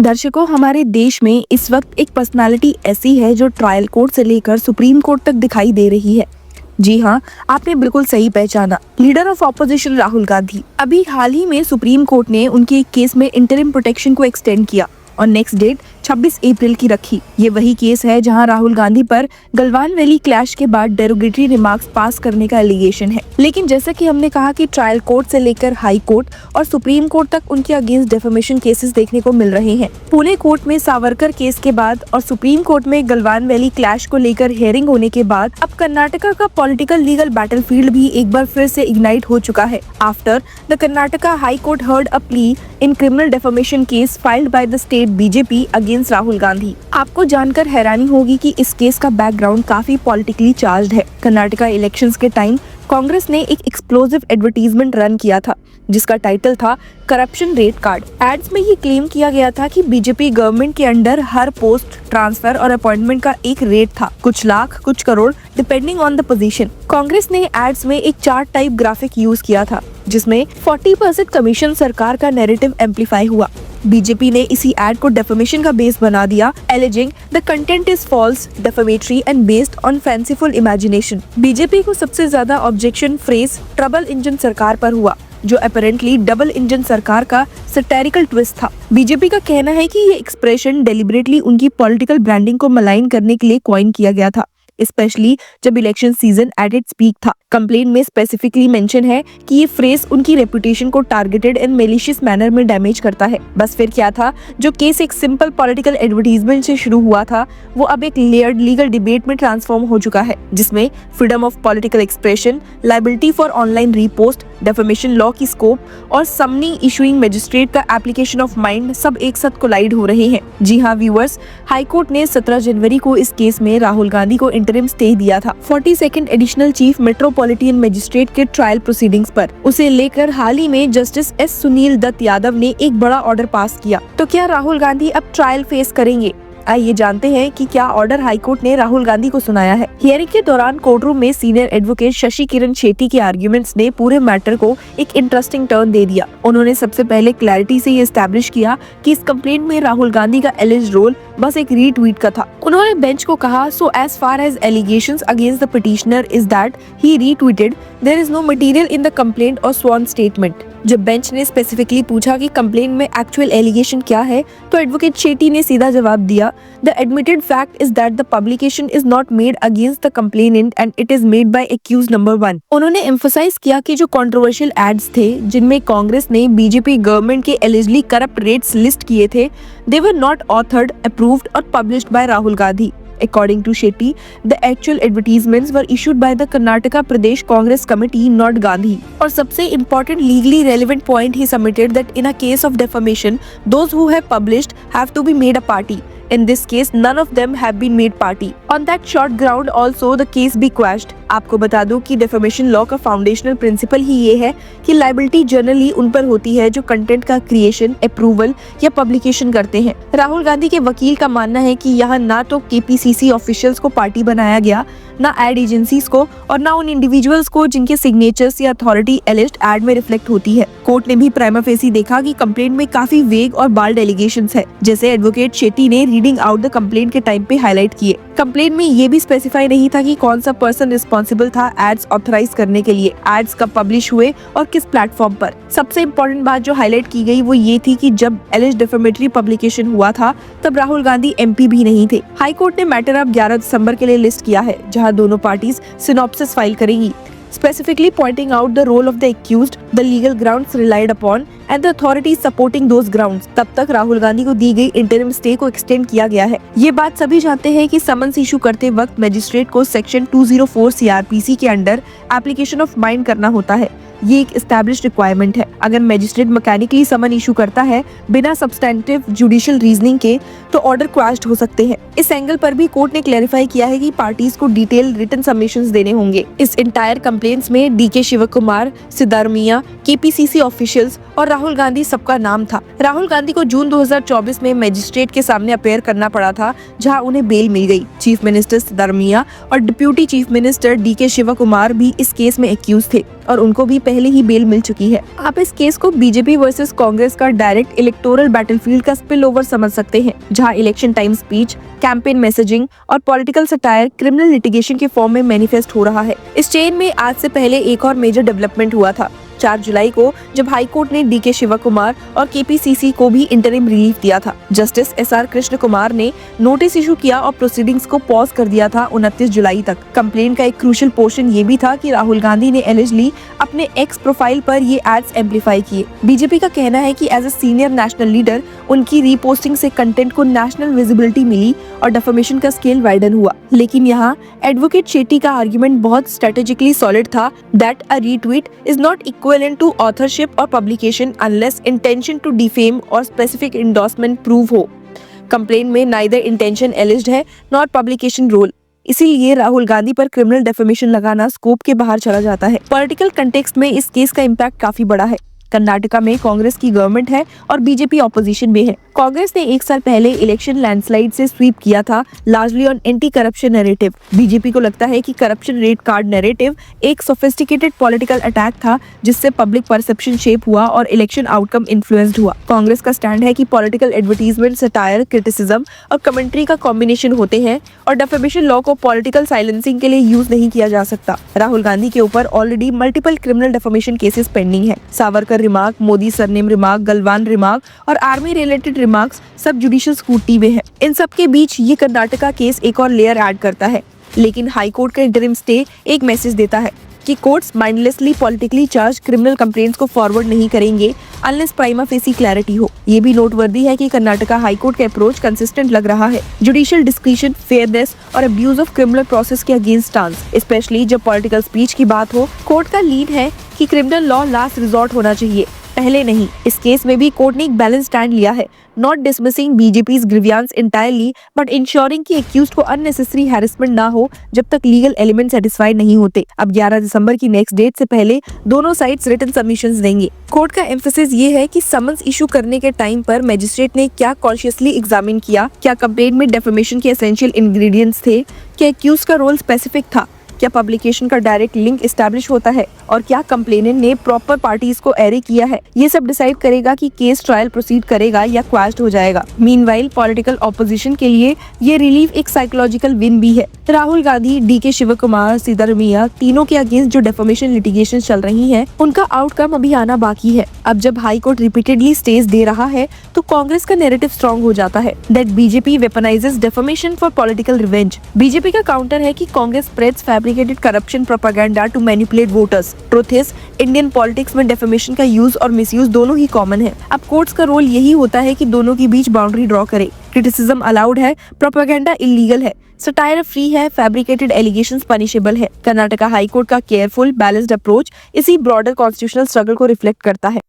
दर्शकों, हमारे देश में इस वक्त एक पर्सनालिटी ऐसी है जो ट्रायल कोर्ट से लेकर सुप्रीम कोर्ट तक दिखाई दे रही है। जी हाँ, आपने बिल्कुल सही पहचाना, leader of opposition Rahul Gandhi. अभी हाल ही में सुप्रीम कोर्ट ने उनके एक केस में इंटरिम प्रोटेक्शन को एक्सटेंड किया और नेक्स्ट डेट 26 अप्रैल की रखी। ये वही केस है जहां राहुल गांधी पर गलवान वैली क्लैश के बाद डेरोगेटरी रिमार्क्स पास करने का एलिगेशन है। लेकिन जैसा कि हमने कहा कि ट्रायल कोर्ट से लेकर हाई कोर्ट और सुप्रीम कोर्ट तक उनके अगेंस्ट डेफेमेशन केसेस देखने को मिल रहे हैं। पुणे कोर्ट में सावरकर केस के बाद और सुप्रीम कोर्ट में गलवान वैली क्लैश को लेकर हियरिंग होने के बाद अब कर्नाटका का पॉलिटिकल लीगल बैटलफील्ड भी एक बार फिर से इग्नाइट हो चुका है। After the Karnataka high court heard a plea in criminal defamation case filed by the state BJP against Rahul Gandhi. आपको जानकर हैरानी होगी कि इस केस का बैकग्राउंड काफी पॉलिटिकली चार्ज्ड है। कर्नाटका इलेक्शंस के टाइम कांग्रेस ने एक एक्सप्लोसिव एडवर्टीजमेंट रन किया था जिसका टाइटल था करप्शन रेट कार्ड। एड्स में ये क्लेम किया गया था कि बीजेपी गवर्नमेंट के अंडर हर पोस्ट, ट्रांसफर और अपॉइंटमेंट का एक रेट था, कुछ लाख कुछ crore depending on the position. Congress ने एड्स में एक चार्ट टाइप ग्राफिक यूज किया था जिसमें 40% कमीशन सरकार का नैरेटिव एम्पलीफाई हुआ। बीजेपी ने इसी एड को डेफेमेशन का बेस बना दिया, alleging the content is false, defamatory and based on fanciful imagination. BJP को सबसे ज्यादा ऑब्जेक्शन फ्रेज ट्रबल इंजन सरकार पर हुआ, जो अपेरेंटली डबल इंजन सरकार का सैटिरिकल ट्विस्ट था। बीजेपी का कहना है कि ये एक्सप्रेशन डेलिबरेटली उनकी पॉलिटिकल ब्रांडिंग को मलाइन करने के लिए कॉइन किया गया था, स्पेशली जब election season at its peak था। कंप्लेंट में स्पेसिफिकली मेंशन है कि ये फ्रेज उनकी रेपुटेशन को टारगेटेड एंड मेलिशियस मैनर में डैमेज करता है। बस फिर क्या था, जो केस एक सिंपल पॉलिटिकल एडवर्टीजमेंट से शुरू हुआ था वो अब एक लेयर्ड लीगल डिबेट में ट्रांसफॉर्म हो चुका है, जिसमें freedom of political expression, liability for online repost, defamation law की स्कोप और समनिंग इशूइंग मजिस्ट्रेट का एप्लीकेशन ऑफ माइंड सब एक साथ कोलाइड हो रहे हैं। जी हाँ व्यूअर्स, हाईकोर्ट ने 17 जनवरी को इस केस में राहुल गांधी को इंटरिम स्टे दिया था 42nd additional chief metropolitan magistrate के ट्रायल प्रोसीडिंग्स पर। उसे लेकर हाल ही में जस्टिस एस सुनील दत्त यादव ने एक बड़ा ऑर्डर पास किया। तो क्या राहुल गांधी अब ट्रायल फेस करेंगे? आइए जानते हैं कि क्या ऑर्डर हाईकोर्ट ने राहुल गांधी को सुनाया है। हियरिंग के दौरान कोर्टरूम में सीनियर एडवोकेट शशि किरण शेट्टी के आर्ग्यूमेंट्स ने पूरे मैटर को एक इंटरेस्टिंग टर्न दे दिया। उन्होंने सबसे पहले क्लैरिटी से ये एस्टैब्लिश किया कि इस कंप्लेंट में राहुल गांधी का एलिज्ड रोल बस एक रीट्वीट का था। उन्होंने बेंच को कहा, so as far as allegations against the petitioner is that he retweeted, there is no material in the complaint और स्वॉन स्टेटमेंट। जब बेंच ने स्पेसिफिकली पूछा कि कंप्लेंट में एक्चुअल एलिगेशन क्या है, तो एडवोकेट शेट्टी ने सीधा जवाब दिया, the admitted fact is that the publication is not made against the complainant and it is made by accused number 1। उन्होंने एम्फसाइज किया कि जो कंट्रोवर्शियल एड्स थे जिनमें कांग्रेस ने बीजेपी गवर्नमेंट के एलिजिबली करप्ट रेट्स लिस्ट किए थे, दे वर नॉट ऑथर्ड, अप्रूव्ड और published by Rahul Gandhi. According to Shetty, the actual advertisements were issued by the Karnataka Pradesh Congress Committee, not Gandhi. और सबसे important legally relevant point he submitted that in a case of defamation, those who have published have to be made a party. In this case, none of them have been made party. On that short ground, also the case be quashed. आपको बता दूं कि defamation law का foundational principal ही ये है कि liability generally उन पर होती है जो कंटेंट का क्रिएशन, अप्रूवल या पब्लिकेशन करते हैं। राहुल गांधी के वकील का मानना है कि यहाँ ना तो केपीसीसी ऑफिशियल्स को पार्टी बनाया गया, ना एड एजेंसीज को और ना उन इंडिविजुअल्स को जिनके सिग्नेचर्स या अथॉरिटी एलिज्ड एड में रिफ्लेक्ट होती है। कोर्ट ने भी प्राइमा फेसी देखा कि कंप्लेंट में काफी वेग और बाल्ड एलिगेशंस है, जैसे एडवोकेट शेट्टी ने रीडिंग आउट द कंप्लेंट के टाइम पे हाईलाइट किए। कंप्लेंट में ये भी स्पेसिफाई नहीं था कि कौन सा पर्सन रिस्पॉन्सिबल था एड्स ऑथराइज करने के लिए, एड्स कब पब्लिश हुए और किस प्लेटफॉर्म पर। सबसे इम्पोर्टेंट बात जो हाईलाइट की गई वो ये थी कि जब एलिज्ड डेफेमेटरी पब्लिकेशन हुआ था तब राहुल गांधी एमपी भी नहीं थे। हाई कोर्ट ने मैटर अब 11 दिसंबर के लिए लिस्ट किया है, जहां दोनों पार्टीज सिनॉप्सिस फाइल करेंगी, specifically pointing out the role of the accused, the legal grounds relied upon and the authorities supporting those grounds। तब तक राहुल गांधी को दी गई इंटरिम स्टे को एक्सटेंड किया गया है। ये बात सभी जानते हैं कि समन्स इशू करते वक्त मजिस्ट्रेट को सेक्शन 204 सीआरपीसी के अंडर एप्लीकेशन ऑफ माइंड करना होता है। ये एक एस्टैब्लिश्ड रिक्वायरमेंट है। अगर मैजिस्ट्रेट मैकेनिकली समन इशू करता है बिना सब्सटेंटिव जुडिशियल रीजनिंग के, तो ऑर्डर क्वाश्ड हो सकते हैं। इस एंगल पर भी कोर्ट ने क्लैरिफाई किया है कि पार्टीज को डिटेल रिटन सबमिशंस देने होंगे। इस इंटायर कंप्लेंट्स में DK Shivakumar, Siddaramaiah, KPCC officials और राहुल गांधी सबका नाम था। राहुल गांधी को जून 2024 में मैजिस्ट्रेट के सामने अपेयर करना पड़ा था, जहां उन्हें बेल मिल गई। चीफ मिनिस्टर सिद्धारमैया और deputy chief minister DK Shivakumar भी इस केस में एक्यूज थे। और उनको भी पहले ही बेल मिल चुकी है। आप इस केस को बीजेपी वर्सेस कांग्रेस का डायरेक्ट इलेक्टोरल बैटलफील्ड का स्पिल ओवर समझ सकते हैं, जहां election time speech, campaign messaging और पॉलिटिकल सटायर क्रिमिनल लिटिगेशन के फॉर्म में मैनिफेस्ट हो रहा है। इस चेन में आज से पहले एक और मेजर डेवलपमेंट हुआ था 4 जुलाई को, जब हाई कोर्ट ने डीके शिवा कुमार और केपीसीसी को भी इंटरिम रिलीफ दिया था। जस्टिस एसआर कृष्ण कुमार ने नोटिस इशू किया और प्रोसीडिंग्स को पॉज कर दिया था 29 जुलाई तक। कंप्लेन का एक क्रूशियल पोर्शन ये भी था कि राहुल गांधी ने एलिजिबली अपने एक्स प्रोफाइल पर ये एड्स एम्पलीफाई किए। बीजेपी का कहना है कि as a senior national leader उनकी रीपोस्टिंग से कंटेंट को नेशनल विजिबिलिटी मिली और डिफेमेशन का स्केल वाइडन हुआ। लेकिन यहाँ एडवोकेट शेट्टी का आर्गुमेंट बहुत स्ट्रेटेजिकली सॉलिड था that a retweet is not equivalent to authorship or publication unless intention to defame or specific endorsement prove हो। कंप्लेन में neither intention alleged है nor publication role, इसीलिए राहुल गांधी पर क्रिमिनल डेफेमेशन लगाना scope के बाहर चला जाता है। पॉलिटिकल कंटेक्स्ट में इस केस का इम्पैक्ट काफी बड़ा है। कर्नाटका में कांग्रेस की गवर्नमेंट है और बीजेपी ऑपोजिशन में है। कांग्रेस ने 1 साल पहले इलेक्शन लैंडस्लाइड से स्वीप किया था, largely on anti corruption narrative. BJP को लगता है कि करप्शन रेट कार्ड नैरेटिव एक सोफिस्टिकेटेड पॉलिटिकल अटैक था जिससे पब्लिक परसेप्शन शेप हुआ और इलेक्शन आउटकम इन्फ्लुएंस्ड हुआ। कांग्रेस का स्टैंड है कि पॉलिटिकल एडवर्टीजमेंट, सटायर, क्रिटिसिज्म और कमेंट्री का कॉम्बिनेशन होते हैं और डेफेमेशन लॉ को पॉलिटिकल साइलेंसिंग के लिए यूज नहीं किया जा सकता। राहुल गांधी के ऊपर already multiple criminal defamation cases pending है। Savarkar remark, Modi surname remark, Galwan remark और आर्मी रिलेटेड रिमार्क्स सब जुडिशियल स्क्रूटनी में है। इन सब के बीच ये कर्नाटका केस एक और लेयर ऐड करता है। लेकिन हाई कोर्ट का इंटरिम स्टे एक मैसेज देता है कि courts mindlessly politically charge criminal complaints को फॉरवर्ड नहीं करेंगे अनलेस प्राइमा फेसी क्लैरिटी हो। ये भी नोटवर्दी है कि कर्नाटका हाई कोर्ट का अप्रोच कंसिस्टेंट लग रहा है, जुडिशियल डिस्क्रिशन, फेयरनेस और अब्यूज ऑफ क्रिमिनल प्रोसेस के अगेंस्ट स्टांस, स्पेशली जब पॉलिटिकल स्पीच की बात हो। कोर्ट का लीड है कि क्रिमिनल लॉ लास्ट रिजॉर्ट होना चाहिए, पहले नहीं। इस केस में भी कोर्ट ने एक बैलेंस स्टैंड लिया है, not dismissing BJP's grievances entirely but ensuring कि एक्यूज्ड को अननेसेसरी हैरेसमेंट ना हो जब तक लीगल एलिमेंट सेटिस्फाइड नहीं होते। अब 11 दिसंबर की नेक्स्ट डेट से पहले दोनों साइड्स रिटन सबमिशंस देंगे। कोर्ट का एम्फेसिस ये है कि समन्स इशू करने के टाइम पर मजिस्ट्रेट ने क्या कॉन्शियसली एग्जामिन किया, क्या कंप्लेंट में डेफेमेशन के एसेंशियल इंग्रेडिएंट्स थे, क्या एक्यूज्ड का रोल स्पेसिफिक था, क्या पब्लिकेशन का डायरेक्ट लिंक एस्टैब्लिश होता है और क्या कंप्लेनेंट ने प्रॉपर पार्टीज को एरे किया है। ये सब डिसाइड करेगा कि केस ट्रायल प्रोसीड करेगा या क्वैश्ड हो जाएगा। मीनवाइल पॉलिटिकल ऑपोजिशन के लिए ये रिलीफ एक साइकोलॉजिकल विन भी है। राहुल गांधी, डीके शिव कुमार, सिद्धारमैया तीनों के अगेंस्ट जो डेफेमेशन लिटिगेशन चल रही है उनका आउटकम अभी आना बाकी है। अब जब हाई कोर्ट रिपीटेडली स्टेज दे रहा है तो कांग्रेस का नैरेटिव स्ट्रॉन्ग हो जाता है that BJP weaponises defamation for political revenge. BJP का काउंटर है कि Congress spreads fabricated corruption propaganda to manipulate voters. Truth is Indian politics में डेफेमेशन का यूज और मिसयूज दोनों ही कॉमन है। अब कोर्ट्स का रोल यही होता है कि दोनों के बीच बाउंड्री ड्रॉ करे। क्रिटिसिज्म अलाउड है, प्रोपेगेंडा इलीगल है, सटायर फ्री है, फैब्रिकेटेड एलिगेशंस पनिशेबल है। कर्नाटका हाई कोर्ट का केयरफुल बैलेंस्ड अप्रोच इसी ब्रॉडर कॉन्स्टिट्यूशनल स्ट्रगल को रिफ्लेक्ट करता है।